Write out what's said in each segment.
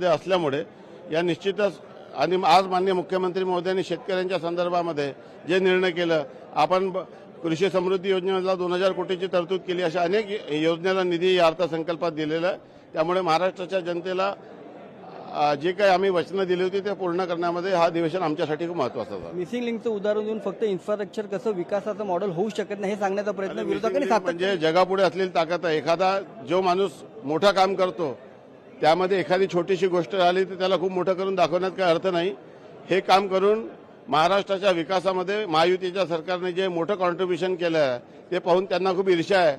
असल्यामुळे या निश्चितच आणि आज माननीय मुख्यमंत्री महोदयांनी शेतकऱ्यांच्या संदर्भामध्ये जे निर्णय केलं, आपण कृषी समृद्धी योजनेला 2000 कोटीची तरतूद केली, अशा अनेक योजनेला निधी या अर्थसंकल्पात दिलेला आहे। त्यामुळे महाराष्ट्राच्या जनतेला जे काही आम्ही वचनं दिली होती ते पूर्ण करण्यामध्ये हा अधिवेशन आमच्यासाठी खूप महत्त्वाचा आहे। मिसिंग लिंकचं उदाहरण देऊन फक्त इन्फ्रास्ट्रक्चर कसं विकासाचं मॉडेल होऊ शकत नाही हे सांगण्याचा प्रयत्न विरोधकांनी म्हणजे जगापुढे असलेली ताकद आहे। एखादा जो माणूस मोठा काम करतो त्यामध्ये एखादी छोटीशी गोष्ट आली तर त्याला खूप मोठं करून दाखवण्यात काही अर्थ नाही। हे काम करून महाराष्ट्राच्या विकासामध्ये महायुतीच्या सरकारने जे मोठं कॉन्ट्रीब्युशन केलं आहे ते पाहून त्यांना खूप ईर्ष्या आहे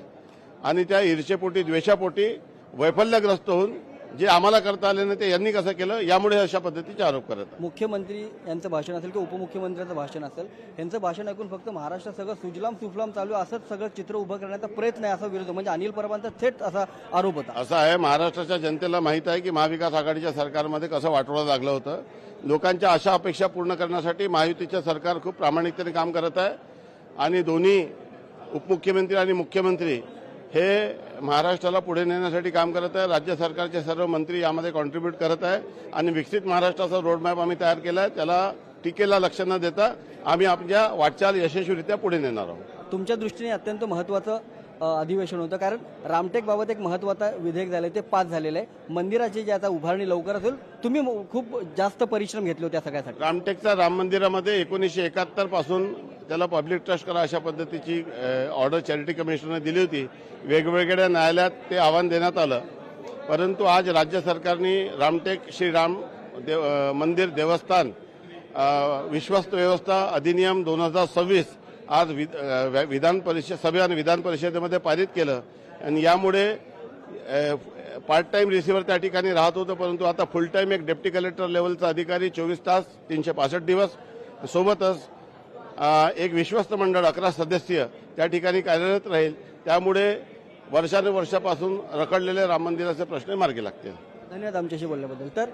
आणि त्या ईर्ष्येपोटी द्वेषापोटी वैफल्यग्रस्त होऊन जे आम्हाला करता आले नाही ते यांनी कसं केलं यामुळे अशा पद्धतीचे आरोप करत। मुख्यमंत्री यांचं भाषण असेल किंवा उपमुख्यमंत्र्यांचं भाषण असेल यांचं भाषण ऐकून फक्त महाराष्ट्रात सगळं सुजलाम सुफलाम चालू असंच सगळं चित्र उभं करण्याचा प्रयत्न आहे असा विरोध म्हणजे अनिल परबांचा थेट असा आरोप होता। असं आहे, महाराष्ट्राच्या जनतेला माहित आहे की महाविकास आघाडीच्या सरकारमध्ये कसं वाटोळं लागलं होतं। लोकांच्या आशा अपेक्षा पूर्ण करण्यासाठी महायुतीचे सरकार खूप प्रामाणिकतेने काम करत आहे आणि दोन्ही उपमुख्यमंत्री आणि मुख्यमंत्री हे महाराष्ट्राला पुढे नेण्यासाठी काम करत आहे। राज्य सरकारचे सर्व मंत्री यामध्ये कॉन्ट्रीब्यूट करत आहे आणि विकसित महाराष्ट्राचा रोडमॅप आम्ही तयार केला आहे। त्याला टीकेला लक्ष न देता आम्ही आपल्या वाटचाल यशस्वीरित्या पुढे नेणार आहोत। तुमच्या दृष्टीने अत्यंत महत्त्वाचं अधिवेशन होतं कारण रामटेक बाबत एक महत्त्वाचं विधेयक झालं ते पास झालेलं आहे। मंदिराची जी आता उभारणी लवकरच होईल, तुम्ही खूप जास्त परिश्रम घेतले होते सगळ्यासाठी। रामटेकचा राम मंदिरामध्ये 1971 पासून त्याला पब्लिक ट्रस्ट करा अशा पद्धतीची ऑर्डर चॅरिटी कमिशनरने दिली होती। वेगवेगळ्या न्यायालयात ते आव्हान देण्यात आलं, परंतु आज राज्य सरकारने रामटेक श्रीराम मंदिर देवस्थान विश्वस्त व्यवस्था अधिनियम 2026 आज विधान परिषद सभे आणि विधान परिषदेमध्ये पारित केलं आणि यामुळे पार्ट टाइम रिसिव्हर त्या ठिकाणी राहत होतं, परंतु आता फुल टाइम एक डेप्टी कलेक्टर लेवलचा अधिकारी 24 तास 365 दिवस सोबतच एक विश्वस्त मंडळ 11 सदस्य त्या ठिकाणी कार्यरत राहील। त्यामुळे वर्षानुवर्षापासून रखडलेले राम मंदिराचे प्रश्न मार्गी लागतील। धन्यवाद आमच्याशी बोलल्याबद्दल। तर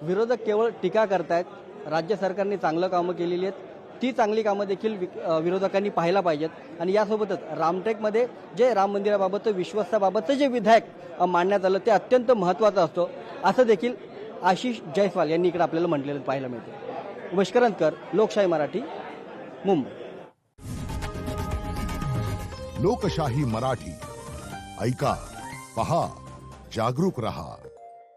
विरोधक केवळ टीका करतायत, राज्य सरकारने चांगलं कामं केलेली आहेत, ती चांगली कामं देखील विरोधकांनी पाहायला पाहिजेत आणि यासोबतच रामटेकमध्ये जे राम मंदिराबाबत विश्वासाबाबतचं जे विधेयक मांडण्यात आलं ते अत्यंत महत्त्वाचं असतं असं देखील आशिष जयस्वाल यांनी इकडे आपल्याला म्हटलेलं पाहायला मिळते। उमेश करंजकर, लोकशाही मराठी, मुंबई। लोकशाही मराठी ऐका, पहा, जागरूक रहा।